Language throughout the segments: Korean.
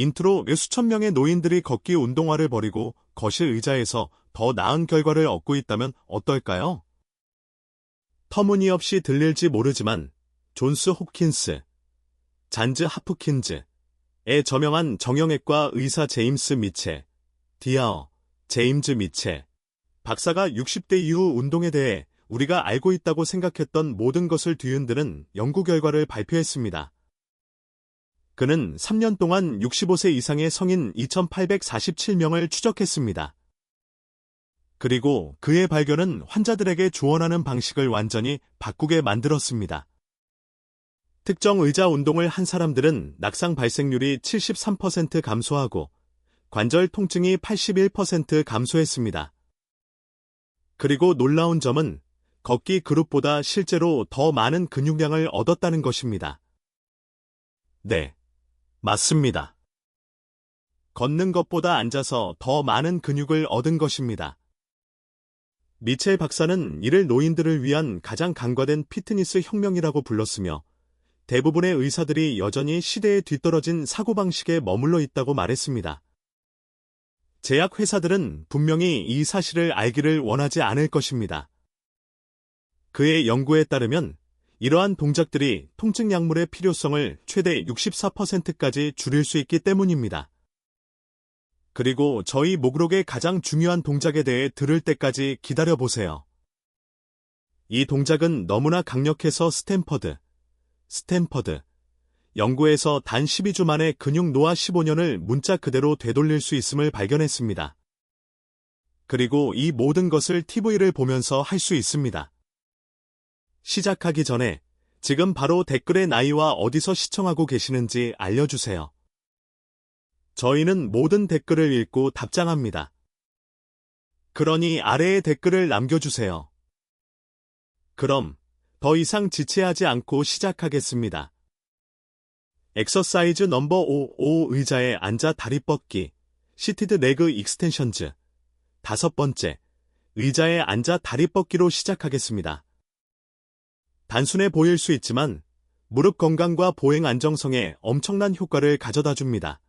인트로 수천 명의 노인들이 걷기 운동화를 버리고 거실 의자에서 더 나은 결과를 얻고 있다면 어떨까요? 터무니없이 들릴지 모르지만 존스 홉킨스, 잔즈 하프킨즈의 저명한 정형외과 의사 제임스 미첼, 디아어, 제임즈 미첼 박사가 60대 이후 운동에 대해 우리가 알고 있다고 생각했던 모든 것을 뒤흔드는 연구 결과를 발표했습니다. 그는 3년 동안 65세 이상의 성인 2,847명을 추적했습니다. 그리고 그의 발견은 환자들에게 조언하는 방식을 완전히 바꾸게 만들었습니다. 특정 의자 운동을 한 사람들은 낙상 발생률이 73% 감소하고 관절 통증이 81% 감소했습니다. 그리고 놀라운 점은 걷기 그룹보다 실제로 더 많은 근육량을 얻었다는 것입니다. 네, 맞습니다. 걷는 것보다 앉아서 더 많은 근육을 얻은 것입니다. 미첼 박사는 이를 노인들을 위한 가장 간과된 피트니스 혁명이라고 불렀으며 대부분의 의사들이 여전히 시대에 뒤떨어진 사고방식에 머물러 있다고 말했습니다. 제약회사들은 분명히 이 사실을 알기를 원하지 않을 것입니다. 그의 연구에 따르면 이러한 동작들이 통증 약물의 필요성을 최대 64%까지 줄일 수 있기 때문입니다. 그리고 저희 목록의 가장 중요한 동작에 대해 들을 때까지 기다려보세요. 이 동작은 너무나 강력해서 스탠퍼드, 연구에서 단 12주 만에 근육 노화 15년을 문자 그대로 되돌릴 수 있음을 발견했습니다. 그리고 이 모든 것을 TV를 보면서 할 수 있습니다. 시작하기 전에 지금 바로 댓글의 나이와 어디서 시청하고 계시는지 알려주세요. 저희는 모든 댓글을 읽고 답장합니다. 그러니 아래에 댓글을 남겨주세요. 그럼 더 이상 지체하지 않고 시작하겠습니다. 엑서사이즈 넘버 5 의자에 앉아 다리 뻗기 시티드 레그 익스텐션즈 5번째, 의자에 앉아 다리 뻗기로 시작하겠습니다. 단순해 보일 수 있지만 무릎 건강과 보행 안정성에 엄청난 효과를 가져다 줍니다.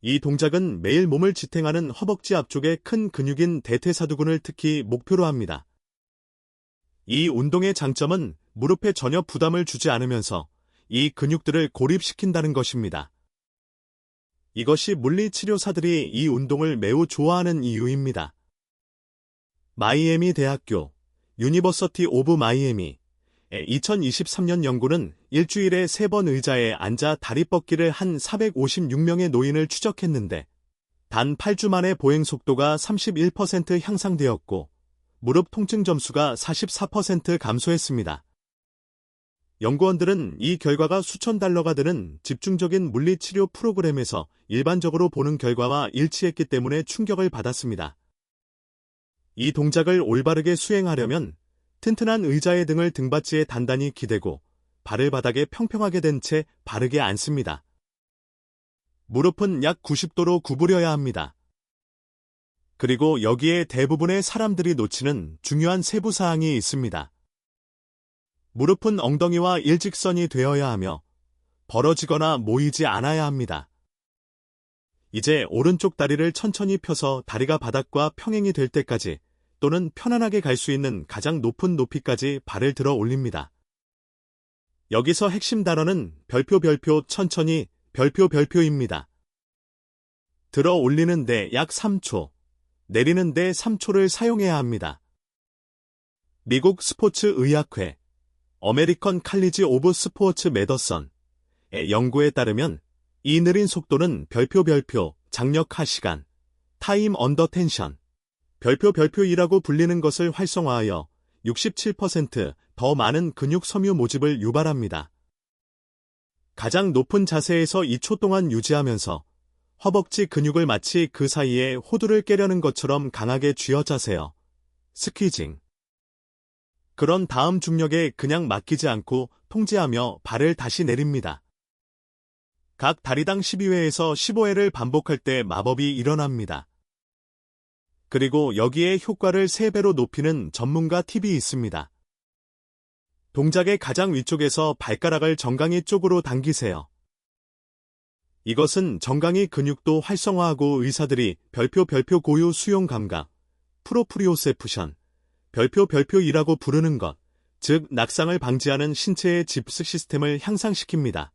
이 동작은 매일 몸을 지탱하는 허벅지 앞쪽의 큰 근육인 대퇴사두근을 특히 목표로 합니다. 이 운동의 장점은 무릎에 전혀 부담을 주지 않으면서 이 근육들을 고립시킨다는 것입니다. 이것이 물리치료사들이 이 운동을 매우 좋아하는 이유입니다. 마이애미 대학교 유니버시티 오브 마이애미의 2023년 연구는 일주일에 3번 의자에 앉아 다리 뻗기를 한 456명의 노인을 추적했는데 단 8주 만에 보행 속도가 31% 향상되었고 무릎 통증 점수가 44% 감소했습니다. 연구원들은 이 결과가 수천 달러가 드는 집중적인 물리치료 프로그램에서 일반적으로 보는 결과와 일치했기 때문에 충격을 받았습니다. 이 동작을 올바르게 수행하려면 튼튼한 의자의 등을 등받이에 단단히 기대고 발을 바닥에 평평하게 댄 채 바르게 앉습니다. 무릎은 약 90도로 구부려야 합니다. 그리고 여기에 대부분의 사람들이 놓치는 중요한 세부사항이 있습니다. 무릎은 엉덩이와 일직선이 되어야 하며 벌어지거나 모이지 않아야 합니다. 이제 오른쪽 다리를 천천히 펴서 다리가 바닥과 평행이 될 때까지 또는 편안하게 갈 수 있는 가장 높은 높이까지 발을 들어 올립니다. 여기서 핵심 단어는 별표 천천히 별표입니다. 들어 올리는데 약 3초, 내리는데 3초를 사용해야 합니다. 미국 스포츠 의학회 어메리컨 칼리지 오브 스포츠 메더선의 연구에 따르면 이 느린 속도는 별표 장력하 시간 타임 언더 텐션 별표이라고 불리는 것을 활성화하여 67% 많은 근육 섬유 모집을 유발합니다. 가장 높은 자세에서 2초 동안 유지하면서 허벅지 근육을 마치 그 사이에 호두를 깨려는 것처럼 강하게 쥐어짜세요. 스퀴징. 그런 다음 중력에 그냥 맡기지 않고 통제하며 발을 다시 내립니다. 각 다리당 12회에서 15회를 반복할 때 마법이 일어납니다. 그리고 여기에 효과를 3배로 높이는 전문가 팁이 있습니다. 동작의 가장 위쪽에서 발가락을 정강이 쪽으로 당기세요. 이것은 정강이 근육도 활성화하고 의사들이 별표 고유 수용 감각, 프로프리오세프션, 별표이라고 부르는 것, 즉 낙상을 방지하는 신체의 집스 시스템을 향상시킵니다.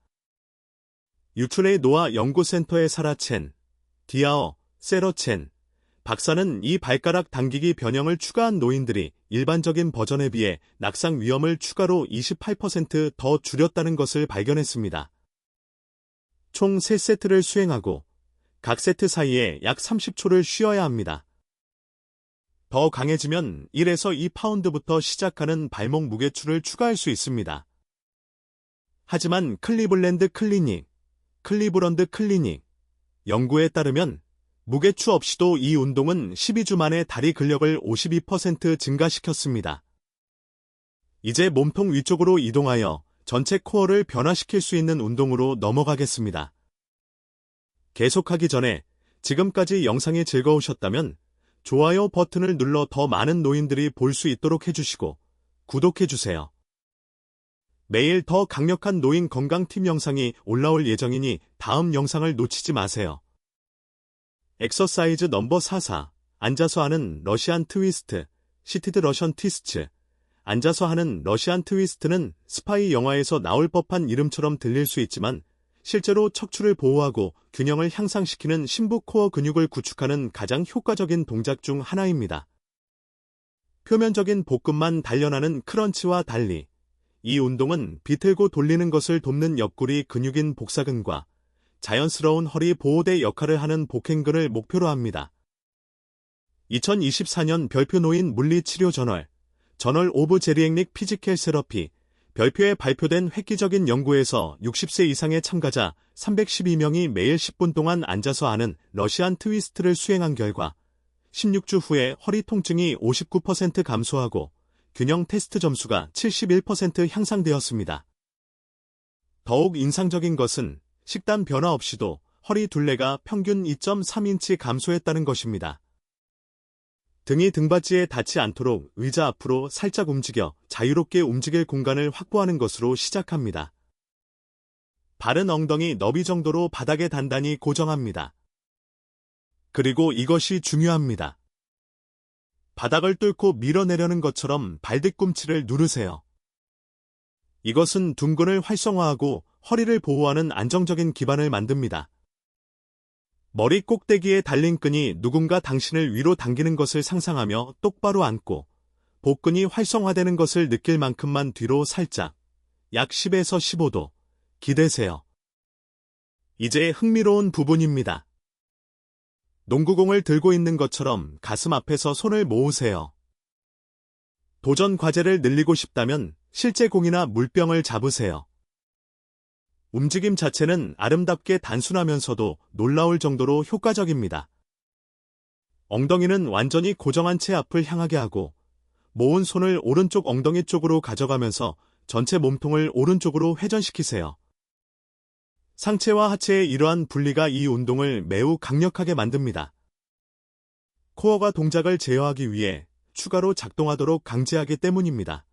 유출의 노아 연구센터의 사라 첸, 디아어, 세러 첸 박사는 이 발가락 당기기 변형을 추가한 노인들이 일반적인 버전에 비해 낙상 위험을 추가로 28% 더 줄였다는 것을 발견했습니다. 총 3세트를 수행하고 각 세트 사이에 약 30초를 쉬어야 합니다. 더 강해지면 1에서 2파운드부터 시작하는 발목 무게추를 추가할 수 있습니다. 하지만 클리블랜드 클리닉, 클리브런드 클리닉 연구에 따르면 무게추 없이도 이 운동은 12주 만에 다리 근력을 52% 증가시켰습니다. 이제 몸통 위쪽으로 이동하여 전체 코어를 변화시킬 수 있는 운동으로 넘어가겠습니다. 계속하기 전에 지금까지 영상이 즐거우셨다면 좋아요 버튼을 눌러 더 많은 노인들이 볼 수 있도록 해주시고 구독해주세요. 매일 더 강력한 노인 건강팁 영상이 올라올 예정이니 다음 영상을 놓치지 마세요. 엑서사이즈 넘버 44 앉아서 하는 러시안 트위스트 시티드 러션 트위스트 앉아서 하는 러시안 트위스트는 스파이 영화에서 나올 법한 이름처럼 들릴 수 있지만 실제로 척추를 보호하고 균형을 향상시키는 심부 코어 근육을 구축하는 가장 효과적인 동작 중 하나입니다. 표면적인 복근만 단련하는 크런치와 달리 이 운동은 비틀고 돌리는 것을 돕는 옆구리 근육인 복사근과 자연스러운 허리 보호대 역할을 하는 복행근을 목표로 합니다. 2024년 별표 노인 물리치료 저널 오브 제리액릭 피지컬 세러피 별표에 발표된 획기적인 연구에서 60세 이상의 참가자 312명이 매일 10분 동안 앉아서 하는 러시안 트위스트를 수행한 결과 16주 후에 허리 통증이 59% 감소하고 균형 테스트 점수가 71% 향상되었습니다. 더욱 인상적인 것은 식단 변화 없이도 허리 둘레가 평균 2.3인치 감소했다는 것입니다. 등이 등받이에 닿지 않도록 의자 앞으로 살짝 움직여 자유롭게 움직일 공간을 확보하는 것으로 시작합니다. 바른 엉덩이 너비 정도로 바닥에 단단히 고정합니다. 그리고 이것이 중요합니다. 바닥을 뚫고 밀어내려는 것처럼 발뒤꿈치를 누르세요. 이것은 둔근을 활성화하고 허리를 보호하는 안정적인 기반을 만듭니다. 머리 꼭대기에 달린 끈이 누군가 당신을 위로 당기는 것을 상상하며 똑바로 앉고 복근이 활성화되는 것을 느낄 만큼만 뒤로 살짝 약 10에서 15도 기대세요. 이제 흥미로운 부분입니다. 농구공을 들고 있는 것처럼 가슴 앞에서 손을 모으세요. 도전 과제를 늘리고 싶다면 실제 공이나 물병을 잡으세요. 움직임 자체는 아름답게 단순하면서도 놀라울 정도로 효과적입니다. 엉덩이는 완전히 고정한 채 앞을 향하게 하고 모은 손을 오른쪽 엉덩이 쪽으로 가져가면서 전체 몸통을 오른쪽으로 회전시키세요. 상체와 하체의 이러한 분리가 이 운동을 매우 강력하게 만듭니다. 코어가 동작을 제어하기 위해 추가로 작동하도록 강제하기 때문입니다.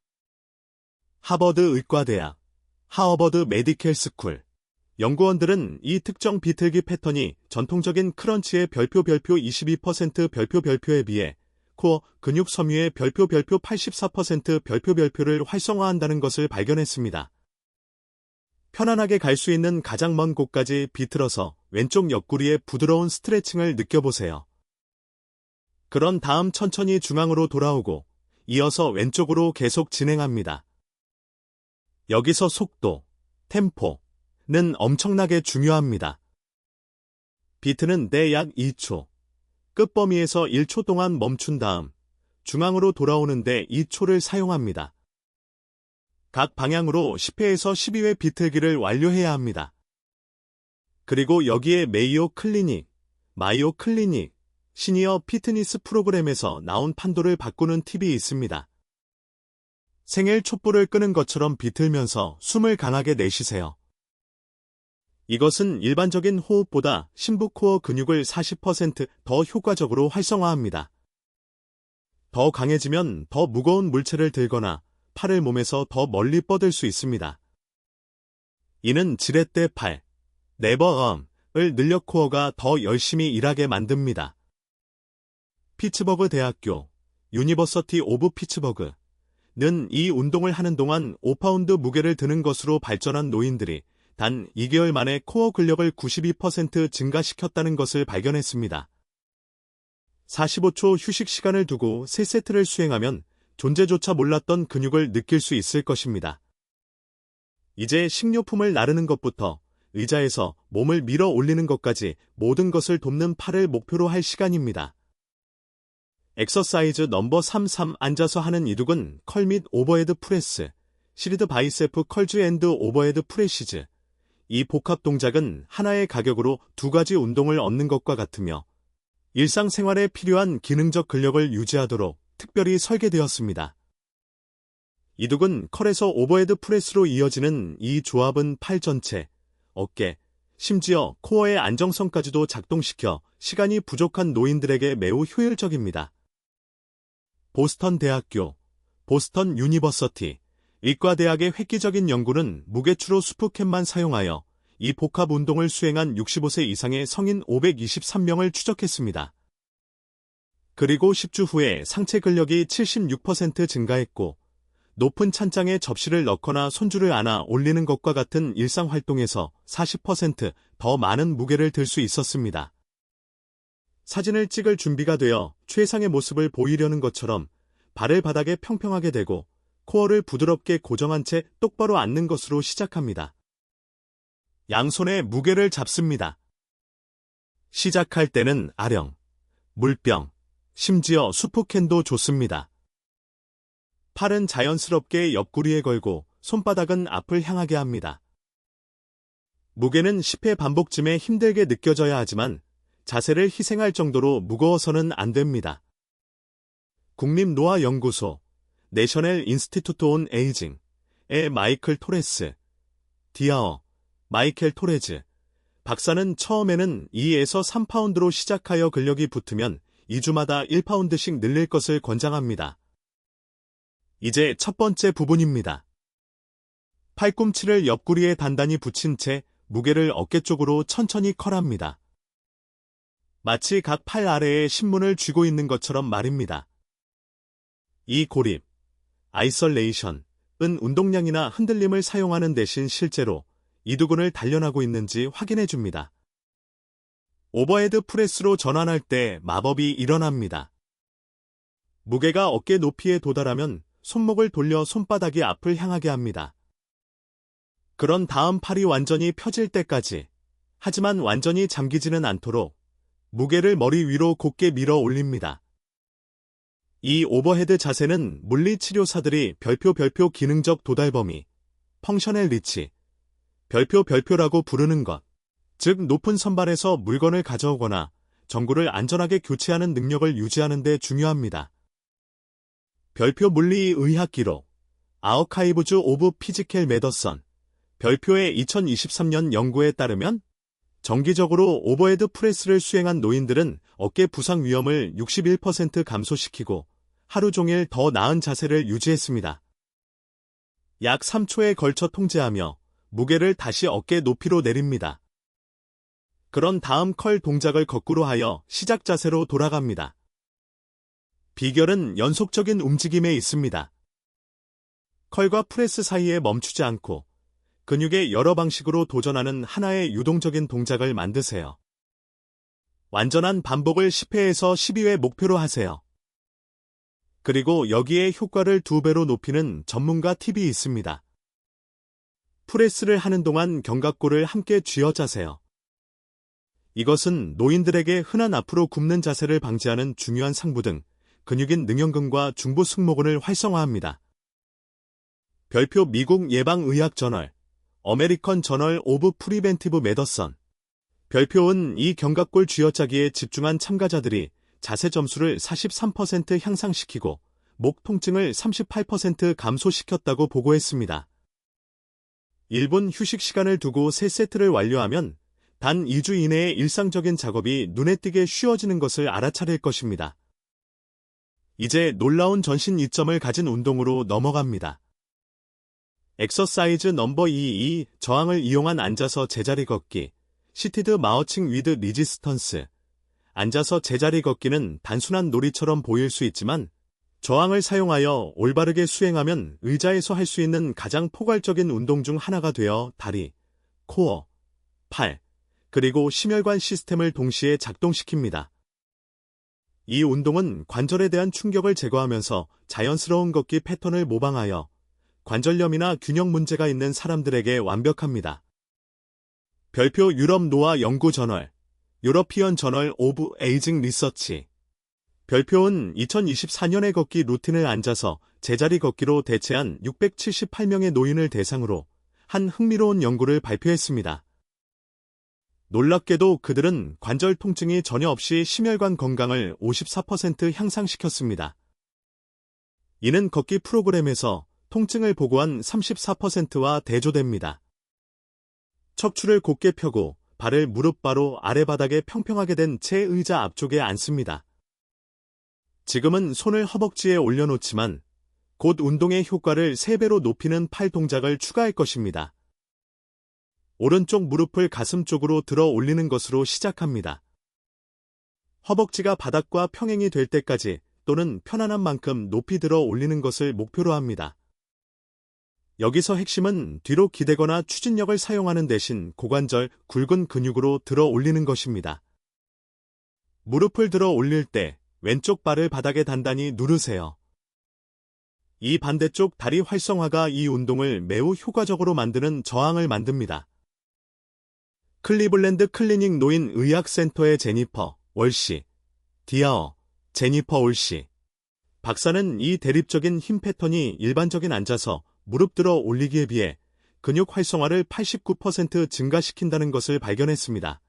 하버드 의과대학 하버드 메디컬 스쿨 연구원들은 이 특정 비틀기 패턴이 전통적인 크런치의 별표 22% 별표에 비해 코어 근육 섬유의 별표 84% 별표를 활성화한다는 것을 발견했습니다. 편안하게 갈 수 있는 가장 먼 곳까지 비틀어서 왼쪽 옆구리의 부드러운 스트레칭을 느껴보세요. 그런 다음 천천히 중앙으로 돌아오고 이어서 왼쪽으로 계속 진행합니다. 여기서 속도, 템포는 엄청나게 중요합니다. 비트는 약 2초, 끝범위에서 1초 동안 멈춘 다음 중앙으로 돌아오는데 2초를 사용합니다. 각 방향으로 10회에서 12회 비틀기를 완료해야 합니다. 그리고 여기에 마이오 클리닉, 시니어 피트니스 프로그램에서 나온 판도를 바꾸는 팁이 있습니다. 생일 촛불을 끄는 것처럼 비틀면서 숨을 강하게 내쉬세요. 이것은 일반적인 호흡보다 심부 코어 근육을 40%더 효과적으로 활성화합니다. 더 강해지면 더 무거운 물체를 들거나 팔을 몸에서 더 멀리 뻗을 수 있습니다. 이는 지렛대 팔, 네버엄 늘려 코어가 더 열심히 일하게 만듭니다. 피츠버그 대학교, 유니버시티 오브 피츠버그는 이 운동을 하는 동안 5파운드 무게를 드는 것으로 발전한 노인들이 단 2개월 만에 코어 근력을 92% 증가시켰다는 것을 발견했습니다. 45초 휴식 시간을 두고 3세트를 수행하면 존재조차 몰랐던 근육을 느낄 수 있을 것입니다. 이제 식료품을 나르는 것부터 의자에서 몸을 밀어 올리는 것까지 모든 것을 돕는 팔을 목표로 할 시간입니다. 엑서사이즈 넘버 33 앉아서 하는 이둑은 컬 및 오버헤드 프레스, 시리드 바이세프 컬즈 앤드 오버헤드 프레시즈. 이 복합 동작은 하나의 가격으로 두 가지 운동을 얻는 것과 같으며 일상생활에 필요한 기능적 근력을 유지하도록 특별히 설계되었습니다. 이둑은 컬에서 오버헤드 프레스로 이어지는 이 조합은 팔 전체, 어깨, 심지어 코어의 안정성까지도 작동시켜 시간이 부족한 노인들에게 매우 효율적입니다. 보스턴 대학교, 보스턴 유니버시티, 의과대학의 획기적인 연구는 무게추로 수프캡만 사용하여 이 복합 운동을 수행한 65세 이상의 성인 523명을 추적했습니다. 그리고 10주 후에 상체 근력이 76% 증가했고 높은 찬장에 접시를 넣거나 손줄을 안아 올리는 것과 같은 일상활동에서 40% 많은 무게를 들 수 있었습니다. 사진을 찍을 준비가 되어 최상의 모습을 보이려는 것처럼 발을 바닥에 평평하게 대고 코어를 부드럽게 고정한 채 똑바로 앉는 것으로 시작합니다. 양손에 무게를 잡습니다. 시작할 때는 아령, 물병, 심지어 수프캔도 좋습니다. 팔은 자연스럽게 옆구리에 걸고 손바닥은 앞을 향하게 합니다. 무게는 10회 반복쯤에 힘들게 느껴져야 하지만 자세를 희생할 정도로 무거워서는 안 됩니다. 국립노화연구소, 내셔널 인스티튜트 온 에이징의 마이클 토레스, 디아어, 마이켈 토레즈, 박사는 처음에는 2에서 3파운드로 시작하여 근력이 붙으면 2주마다 1파운드씩 늘릴 것을 권장합니다. 이제 첫 번째 부분입니다. 팔꿈치를 옆구리에 단단히 붙인 채 무게를 어깨 쪽으로 천천히 컬합니다. 마치 각 팔 아래에 신문을 쥐고 있는 것처럼 말입니다. 이 고립, 아이솔레이션은 운동량이나 흔들림을 사용하는 대신 실제로 이두근을 단련하고 있는지 확인해 줍니다. 오버헤드 프레스로 전환할 때 마법이 일어납니다. 무게가 어깨 높이에 도달하면 손목을 돌려 손바닥이 앞을 향하게 합니다. 그런 다음 팔이 완전히 펴질 때까지, 하지만 완전히 잠기지는 않도록 무게를 머리 위로 곧게 밀어 올립니다. 이 오버헤드 자세는 물리치료사들이 별표 기능적 도달 범위, 펑셔널 리치, 별표라고 부르는 것, 즉 높은 선발에서 물건을 가져오거나 전구를 안전하게 교체하는 능력을 유지하는 데 중요합니다. 별표 물리의학 기록, 아어카이브즈 오브 피지컬 메더선, 별표의 2023년 연구에 따르면 정기적으로 오버헤드 프레스를 수행한 노인들은 어깨 부상 위험을 61% 감소시키고 하루 종일 더 나은 자세를 유지했습니다. 약 3초에 걸쳐 통제하며 무게를 다시 어깨 높이로 내립니다. 그런 다음 컬 동작을 거꾸로 하여 시작 자세로 돌아갑니다. 비결은 연속적인 움직임에 있습니다. 컬과 프레스 사이에 멈추지 않고 근육의 여러 방식으로 도전하는 하나의 유동적인 동작을 만드세요. 완전한 반복을 10회에서 12회 목표로 하세요. 그리고 여기에 효과를 2배로 높이는 전문가 팁이 있습니다. 프레스를 하는 동안 견갑골을 함께 쥐어짜세요. 이것은 노인들에게 흔한 앞으로 굽는 자세를 방지하는 중요한 상부등, 근육인 능형근과 중부 승모근을 활성화합니다. 별표 미국 예방의학 저널, 어메리컨 저널 오브 프리벤티브 메더선. 별표은 이 견갑골 쥐어짜기에 집중한 참가자들이 자세 점수를 43% 향상시키고 목 통증을 38% 감소시켰다고 보고했습니다. 1분 휴식 시간을 두고 3세트를 완료하면 단 2주 이내에 일상적인 작업이 눈에 띄게 쉬워지는 것을 알아차릴 것입니다. 이제 놀라운 전신 이점을 가진 운동으로 넘어갑니다. 엑서사이즈 넘버 22, 저항을 이용한 앉아서 제자리 걷기, 시티드 마우칭 위드 리지스턴스. 앉아서 제자리 걷기는 단순한 놀이처럼 보일 수 있지만 저항을 사용하여 올바르게 수행하면 의자에서 할 수 있는 가장 포괄적인 운동 중 하나가 되어 다리, 코어, 팔, 그리고 심혈관 시스템을 동시에 작동시킵니다. 이 운동은 관절에 대한 충격을 제거하면서 자연스러운 걷기 패턴을 모방하여 관절염이나 균형 문제가 있는 사람들에게 완벽합니다. 별표 유럽 노화 연구 저널, 유러피언 저널 오브 에이징 리서치. 별표는 2024년에 걷기 루틴을 앉아서 제자리 걷기로 대체한 678명의 노인을 대상으로 한 흥미로운 연구를 발표했습니다. 놀랍게도 그들은 관절 통증이 전혀 없이 심혈관 건강을 54% 향상시켰습니다. 이는 걷기 프로그램에서 통증을 보고한 34%와 대조됩니다. 척추를 곧게 펴고 발을 무릎 바로 아래 바닥에 평평하게 된 채 의자 앞쪽에 앉습니다. 지금은 손을 허벅지에 올려놓지만 곧 운동의 효과를 3배로 높이는 팔 동작을 추가할 것입니다. 오른쪽 무릎을 가슴 쪽으로 들어 올리는 것으로 시작합니다. 허벅지가 바닥과 평행이 될 때까지 또는 편안한 만큼 높이 들어 올리는 것을 목표로 합니다. 여기서 핵심은 뒤로 기대거나 추진력을 사용하는 대신 고관절, 굵은 근육으로 들어 올리는 것입니다. 무릎을 들어 올릴 때 왼쪽 발을 바닥에 단단히 누르세요. 이 반대쪽 다리 활성화가 이 운동을 매우 효과적으로 만드는 저항을 만듭니다. 클리블랜드 클리닉 노인 의학센터의 제니퍼 월시, 디아어, 제니퍼 올시 박사는 이 대립적인 힘 패턴이 일반적인 앉아서 무릎 들어 올리기에 비해 근육 활성화를 89% 증가시킨다는 것을 발견했습니다.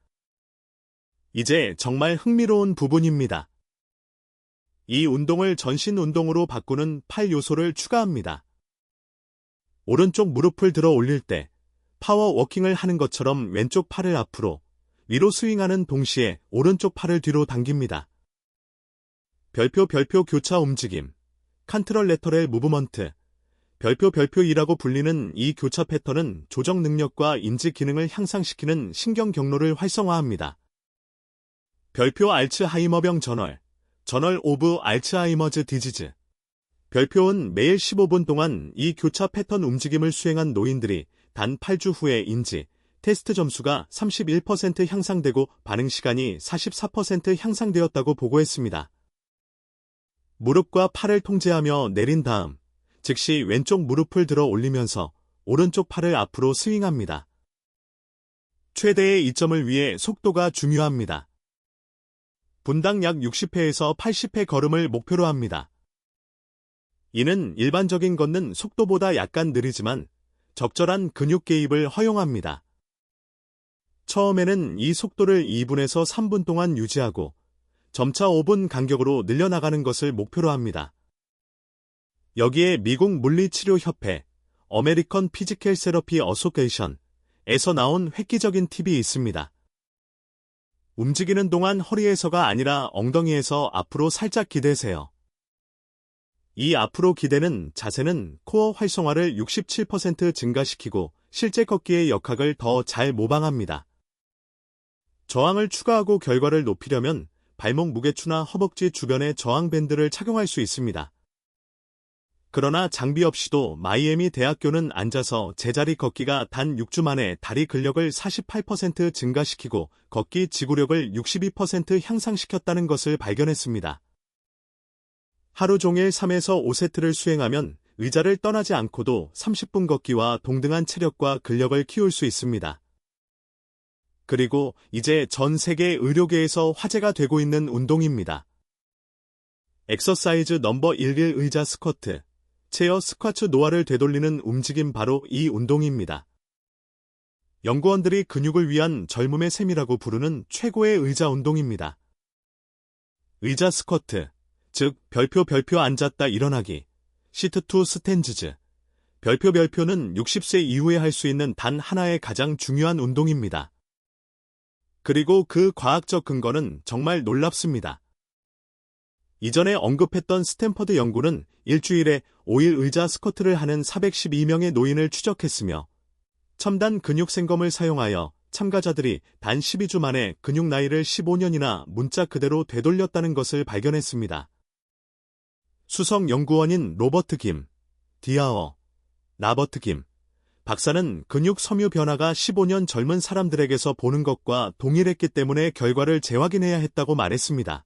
이제 정말 흥미로운 부분입니다. 이 운동을 전신 운동으로 바꾸는 팔 요소를 추가합니다. 오른쪽 무릎을 들어 올릴 때 파워워킹을 하는 것처럼 왼쪽 팔을 앞으로, 위로 스윙하는 동시에 오른쪽 팔을 뒤로 당깁니다. 별표 교차 움직임, 컨트롤 레터럴 무브먼트, 별표 2라고 불리는 이 교차 패턴은 조정 능력과 인지 기능을 향상시키는 신경 경로를 활성화합니다. 별표 알츠하이머병 저널, 저널 오브 알츠하이머즈 디지즈. 별표는 매일 15분 동안 이 교차 패턴 움직임을 수행한 노인들이 단 8주 후에 인지, 테스트 점수가 31% 향상되고 반응 시간이 44% 향상되었다고 보고했습니다. 무릎과 팔을 통제하며 내린 다음, 즉시 왼쪽 무릎을 들어 올리면서 오른쪽 팔을 앞으로 스윙합니다. 최대의 이점을 위해 속도가 중요합니다. 분당 약 60회에서 80회 걸음을 목표로 합니다. 이는 일반적인 걷는 속도보다 약간 느리지만 적절한 근육 개입을 허용합니다. 처음에는 이 속도를 2분에서 3분 동안 유지하고 점차 5분 간격으로 늘려나가는 것을 목표로 합니다. 여기에 미국 물리치료협회, 어메리컨 피지컬 세러피 어소케이션에서 나온 획기적인 팁이 있습니다. 움직이는 동안 허리에서가 아니라 엉덩이에서 앞으로 살짝 기대세요. 이 앞으로 기대는 자세는 코어 활성화를 67% 증가시키고 실제 걷기의 역학을 더 잘 모방합니다. 저항을 추가하고 결과를 높이려면 발목 무게추나 허벅지 주변에 저항 밴드를 착용할 수 있습니다. 그러나 장비 없이도 마이애미 대학교는 앉아서 제자리 걷기가 단 6주 만에 다리 근력을 48% 증가시키고 걷기 지구력을 62% 향상시켰다는 것을 발견했습니다. 하루 종일 3에서 5세트를 수행하면 의자를 떠나지 않고도 30분 걷기와 동등한 체력과 근력을 키울 수 있습니다. 그리고 이제 전 세계 의료계에서 화제가 되고 있는 운동입니다. 엑서사이즈 넘버 11 의자 스쿼트, 체어 스쿼트 노화를 되돌리는 움직임 바로 이 운동입니다. 연구원들이 근육을 위한 젊음의 셈이라고 부르는 최고의 의자 운동입니다. 의자 스쿼트, 즉 별표 앉았다 일어나기, 시트 투 스탠즈즈. 별표는 60세 이후에 할 수 있는 단 하나의 가장 중요한 운동입니다. 그리고 그 과학적 근거는 정말 놀랍습니다. 이전에 언급했던 스탠퍼드 연구는 일주일에 5일 의자 스쿼트를 하는 412명의 노인을 추적했으며 첨단 근육 생검을 사용하여 참가자들이 단 12주 만에 근육 나이를 15년이나 문자 그대로 되돌렸다는 것을 발견했습니다. 수석 연구원인 로버트 김, 디아어, 라버트 김 박사는 근육 섬유 변화가 15년 젊은 사람들에게서 보는 것과 동일했기 때문에 결과를 재확인해야 했다고 말했습니다.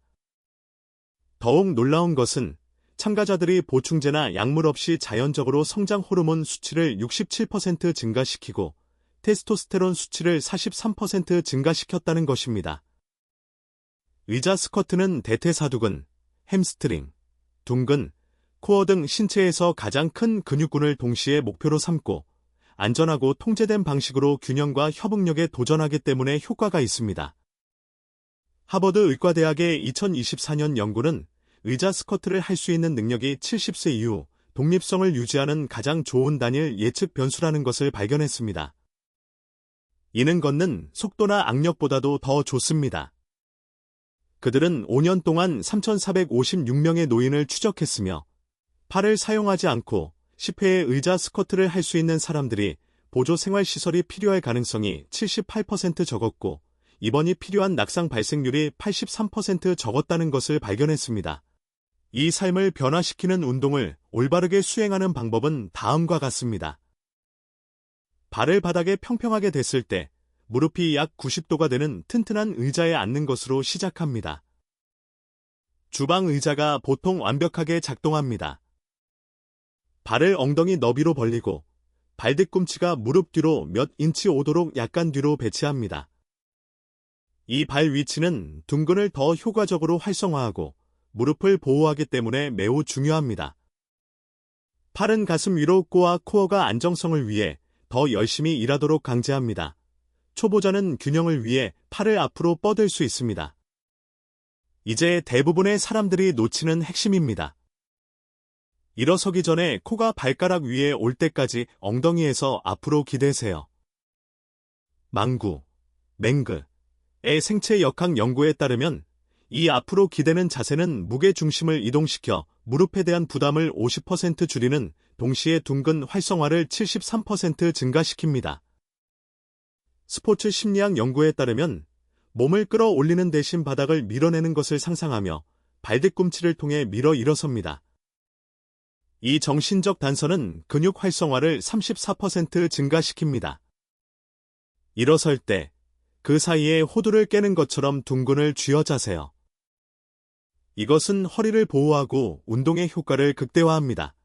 더욱 놀라운 것은 참가자들이 보충제나 약물 없이 자연적으로 성장 호르몬 수치를 67% 증가시키고 테스토스테론 수치를 43% 증가시켰다는 것입니다. 의자 스쿼트는 대퇴사두근, 햄스트링, 둔근, 코어 등 신체에서 가장 큰 근육군을 동시에 목표로 삼고 안전하고 통제된 방식으로 균형과 협응력에 도전하기 때문에 효과가 있습니다. 하버드 의과대학의 2024년 연구는 의자 스쿼트를 할 수 있는 능력이 70세 이후 독립성을 유지하는 가장 좋은 단일 예측 변수라는 것을 발견했습니다. 이는 걷는 속도나 악력보다도 더 좋습니다. 그들은 5년 동안 3,456명의 노인을 추적했으며 팔을 사용하지 않고 10회의 의자 스쿼트를 할 수 있는 사람들이 보조 생활시설이 필요할 가능성이 78% 적었고 입원이 필요한 낙상 발생률이 83% 적었다는 것을 발견했습니다. 이 삶을 변화시키는 운동을 올바르게 수행하는 방법은 다음과 같습니다. 발을 바닥에 평평하게 댔을 때 무릎이 약 90도가 되는 튼튼한 의자에 앉는 것으로 시작합니다. 주방 의자가 보통 완벽하게 작동합니다. 발을 엉덩이 너비로 벌리고 발 뒤꿈치가 무릎 뒤로 몇 인치 오도록 약간 뒤로 배치합니다. 이 발 위치는 둔근을 더 효과적으로 활성화하고 무릎을 보호하기 때문에 매우 중요합니다. 팔은 가슴 위로 꼬아 코어가 안정성을 위해 더 열심히 일하도록 강제합니다. 초보자는 균형을 위해 팔을 앞으로 뻗을 수 있습니다. 이제 대부분의 사람들이 놓치는 핵심입니다. 일어서기 전에 코가 발가락 위에 올 때까지 엉덩이에서 앞으로 기대세요. 망구, 맹그의 생체 역학 연구에 따르면 이 앞으로 기대는 자세는 무게 중심을 이동시켜 무릎에 대한 부담을 50% 줄이는 동시에 둔근 활성화를 73% 증가시킵니다. 스포츠 심리학 연구에 따르면 몸을 끌어올리는 대신 바닥을 밀어내는 것을 상상하며 발뒤꿈치를 통해 밀어 일어섭니다. 이 정신적 단서는 근육 활성화를 34% 증가시킵니다. 일어설 때 그 사이에 호두를 깨는 것처럼 둔근을 쥐어짜세요. 이것은 허리를 보호하고 운동의 효과를 극대화합니다.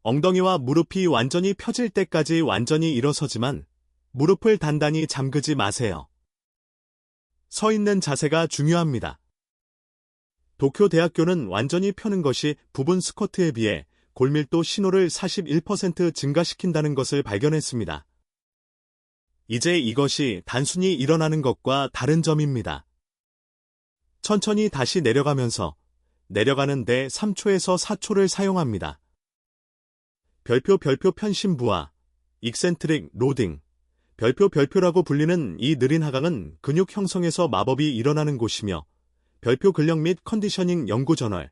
엉덩이와 무릎이 완전히 펴질 때까지 완전히 일어서지만 무릎을 단단히 잠그지 마세요. 서 있는 자세가 중요합니다. 도쿄대학교는 완전히 펴는 것이 부분 스쿼트에 비해 골밀도 신호를 41% 증가시킨다는 것을 발견했습니다. 이제 이것이 단순히 일어나는 것과 다른 점입니다. 천천히 다시 내려가면서 내려가는데 3초에서 4초를 사용합니다. 별표 편심부와 익센트릭 로딩, 별표라고 불리는 이 느린 하강은 근육 형성에서 마법이 일어나는 곳이며 별표 근력 및 컨디셔닝 연구 저널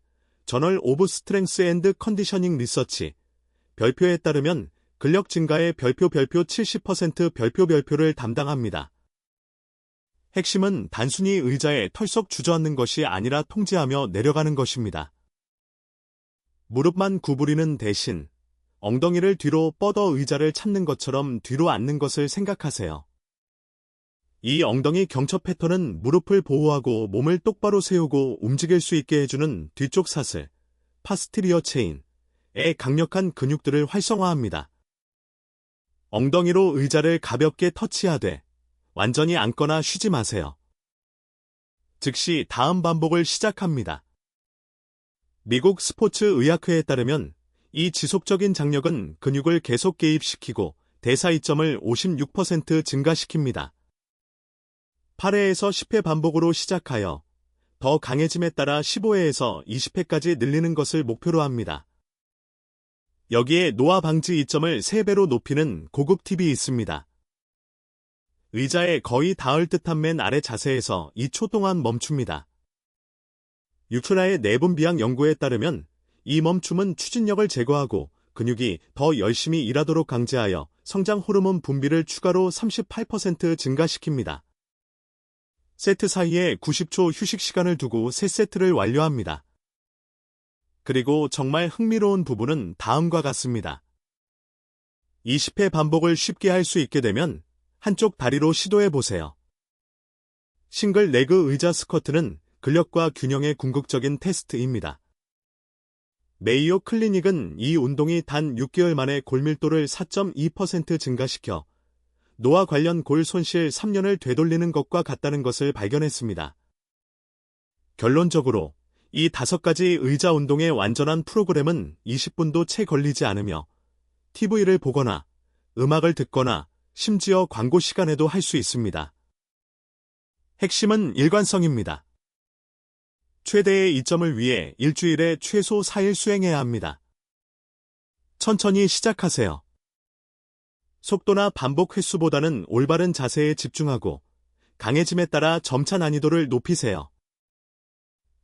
오브 스트렝스 앤드 컨디셔닝 리서치, 별표에 따르면 근력 증가의 별표 70% 별표를 담당합니다. 핵심은 단순히 의자에 털썩 주저앉는 것이 아니라 통제하며 내려가는 것입니다. 무릎만 구부리는 대신 엉덩이를 뒤로 뻗어 의자를 찾는 것처럼 뒤로 앉는 것을 생각하세요. 이 엉덩이 경첩 패턴은 무릎을 보호하고 몸을 똑바로 세우고 움직일 수 있게 해주는 뒤쪽 사슬, 파스티리어 체인의 강력한 근육들을 활성화합니다. 엉덩이로 의자를 가볍게 터치하되 완전히 앉거나 쉬지 마세요. 즉시 다음 반복을 시작합니다. 미국 스포츠 의학회에 따르면 이 지속적인 장력은 근육을 계속 개입시키고 대사 이점을 56% 증가시킵니다. 8회에서 10회 반복으로 시작하여 더 강해짐에 따라 15회에서 20회까지 늘리는 것을 목표로 합니다. 여기에 노화 방지 이점을 3배로 높이는 고급 팁이 있습니다. 의자에 거의 닿을 듯한 맨 아래 자세에서 2초 동안 멈춥니다. 유크라의 내분 비약 연구에 따르면 이 멈춤은 추진력을 제거하고 근육이 더 열심히 일하도록 강제하여 성장 호르몬 분비를 추가로 38% 증가시킵니다. 세트 사이에 90초 휴식 시간을 두고 3세트를 완료합니다. 그리고 정말 흥미로운 부분은 다음과 같습니다. 20회 반복을 쉽게 할 수 있게 되면 한쪽 다리로 시도해보세요. 싱글 레그 의자 스쿼트는 근력과 균형의 궁극적인 테스트입니다. 메이오 클리닉은 이 운동이 단 6개월 만에 골밀도를 4.2% 증가시켜 노화 관련 골 손실 3년을 되돌리는 것과 같다는 것을 발견했습니다. 결론적으로 이 5가지 의자 운동의 완전한 프로그램은 20분도 채 걸리지 않으며 TV를 보거나 음악을 듣거나 심지어 광고 시간에도 할 수 있습니다. 핵심은 일관성입니다. 최대의 이점을 위해 일주일에 최소 4일 수행해야 합니다. 천천히 시작하세요. 속도나 반복 횟수보다는 올바른 자세에 집중하고 강해짐에 따라 점차 난이도를 높이세요.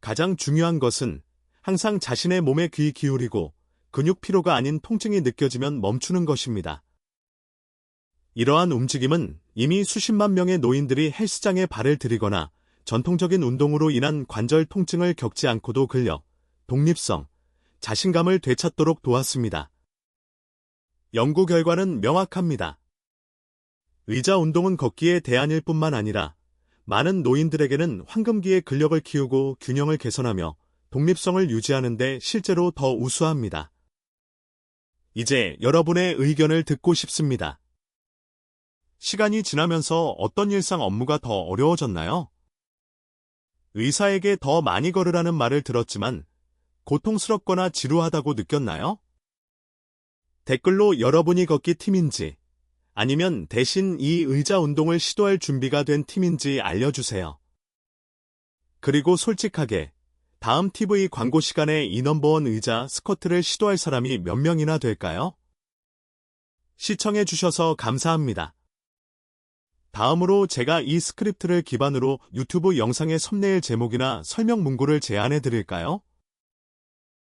가장 중요한 것은 항상 자신의 몸에 귀 기울이고 근육 피로가 아닌 통증이 느껴지면 멈추는 것입니다. 이러한 움직임은 이미 수십만 명의 노인들이 헬스장에 발을 들이거나 전통적인 운동으로 인한 관절 통증을 겪지 않고도 근력, 독립성, 자신감을 되찾도록 도왔습니다. 연구 결과는 명확합니다. 의자 운동은 걷기의 대안일 뿐만 아니라 많은 노인들에게는 황금기의 근력을 키우고 균형을 개선하며 독립성을 유지하는 데 실제로 더 우수합니다. 이제 여러분의 의견을 듣고 싶습니다. 시간이 지나면서 어떤 일상 업무가 더 어려워졌나요? 의사에게 더 많이 걸으라는 말을 들었지만 고통스럽거나 지루하다고 느꼈나요? 댓글로 여러분이 걷기 팀인지 아니면 대신 이 의자 운동을 시도할 준비가 된 팀인지 알려주세요. 그리고 솔직하게 다음 TV 광고 시간에 이 넘버원 의자 스쿼트를 시도할 사람이 몇 명이나 될까요? 시청해주셔서 감사합니다. 다음으로 제가 이 스크립트를 기반으로 유튜브 영상의 썸네일 제목이나 설명 문구를 제안해 드릴까요?